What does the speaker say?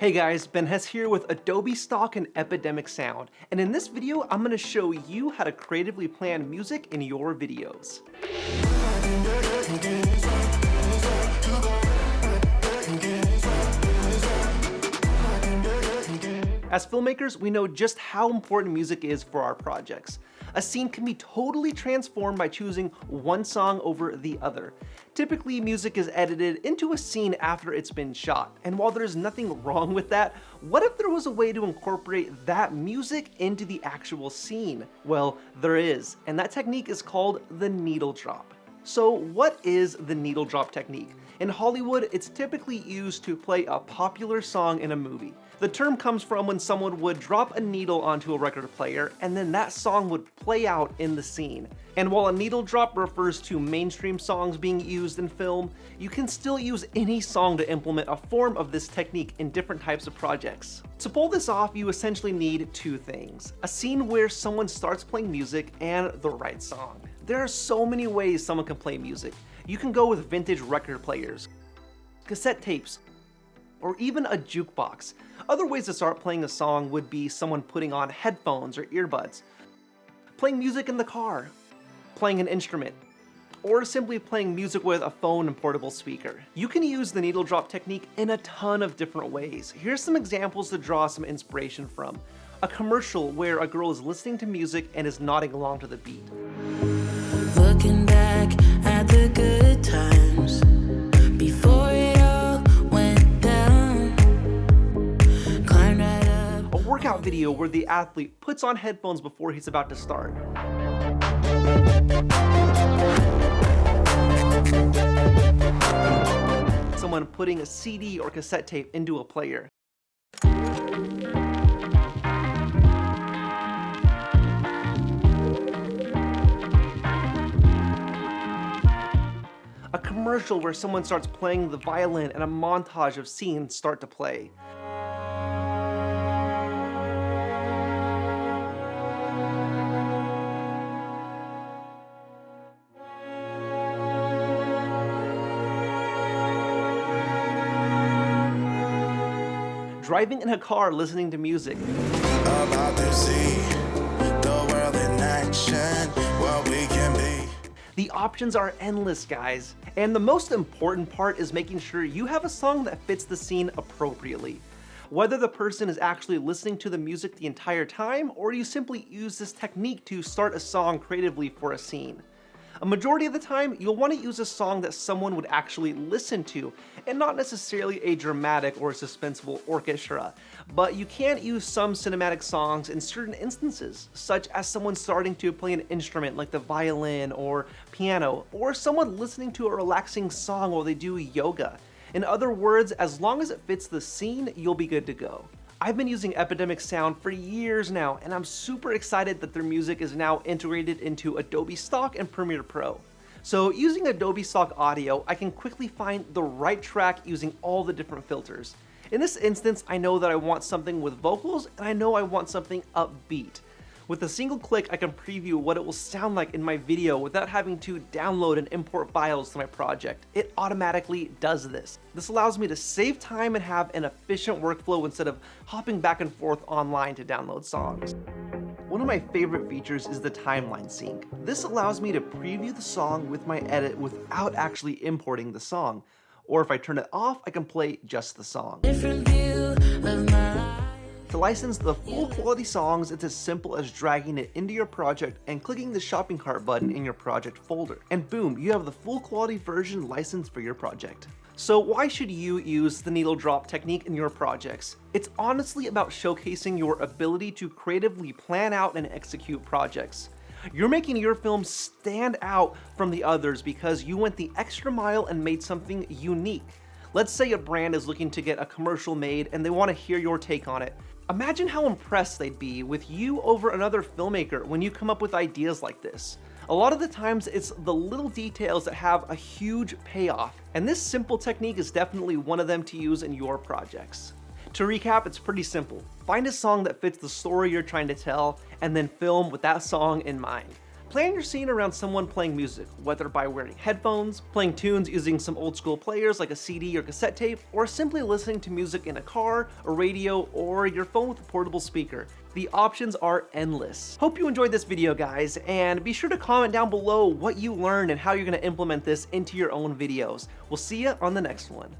Hey guys, Ben Hess here with Adobe Stock and Epidemic Sound, and in this video I'm going to show you how to creatively plan music in your videos. As filmmakers, we know just how important music is for our projects. A scene can be totally transformed by choosing one song over the other. Typically, music is edited into a scene after it's been shot, and while there's nothing wrong with that, what if there was a way to incorporate that music into the actual scene? Well, there is, and that technique is called the needle drop. So what is the needle drop technique? In Hollywood, it's typically used to play a popular song in a movie. The term comes from when someone would drop a needle onto a record player and then that song would play out in the scene. And while a needle drop refers to mainstream songs being used in film, you can still use any song to implement a form of this technique in different types of projects. To pull this off, you essentially need two things: a scene where someone starts playing music and the right song. There are so many ways someone can play music. You can go with vintage record players, cassette tapes, or even a jukebox. Other ways to start playing a song would be someone putting on headphones or earbuds, playing music in the car, playing an instrument, or simply playing music with a phone and portable speaker. You can use the needle drop technique in a ton of different ways. Here's some examples to draw some inspiration from. A commercial where a girl is listening to music and is nodding along to the beat. Looking back at the good times before it all went down. Climb right up. A workout video where the athlete puts on headphones before he's about to start. Someone putting a CD or cassette tape into a player. A commercial where someone starts playing the violin and a montage of scenes start to play. Driving in a car listening to music. About to see the world in action, what we can be. The options are endless, guys. And the most important part is making sure you have a song that fits the scene appropriately. Whether the person is actually listening to the music the entire time, or you simply use this technique to start a song creatively for a scene. A majority of the time, you'll want to use a song that someone would actually listen to, and not necessarily a dramatic or suspenseful orchestra. But you can use some cinematic songs in certain instances, such as someone starting to play an instrument like the violin or piano, or someone listening to a relaxing song while they do yoga. In other words, as long as it fits the scene, you'll be good to go. I've been using Epidemic Sound for years now, and I'm super excited that their music is now integrated into Adobe Stock and Premiere Pro. So using Adobe Stock Audio, I can quickly find the right track using all the different filters. In this instance, I know that I want something with vocals, and I know I want something upbeat. With a single click, I can preview what it will sound like in my video without having to download and import files to my project. It automatically does this. This allows me to save time and have an efficient workflow instead of hopping back and forth online to download songs. One of my favorite features is the timeline sync. This allows me to preview the song with my edit without actually importing the song. Or if I turn it off, I can play just the song. Different view of my life. To license the full quality songs, it's as simple as dragging it into your project and clicking the shopping cart button in your project folder. And boom, you have the full quality version licensed for your project. So why should you use the needle drop technique in your projects? It's honestly about showcasing your ability to creatively plan out and execute projects. You're making your film stand out from the others because you went the extra mile and made something unique. Let's say a brand is looking to get a commercial made and they want to hear your take on it. Imagine how impressed they'd be with you over another filmmaker when you come up with ideas like this. A lot of the times it's the little details that have a huge payoff, and this simple technique is definitely one of them to use in your projects. To recap, it's pretty simple. Find a song that fits the story you're trying to tell, and then film with that song in mind. Plan your scene around someone playing music, whether by wearing headphones, playing tunes using some old school players like a CD or cassette tape, or simply listening to music in a car, a radio, or your phone with a portable speaker. The options are endless. Hope you enjoyed this video, guys, and be sure to comment down below what you learned and how you're going to implement this into your own videos. We'll see you on the next one.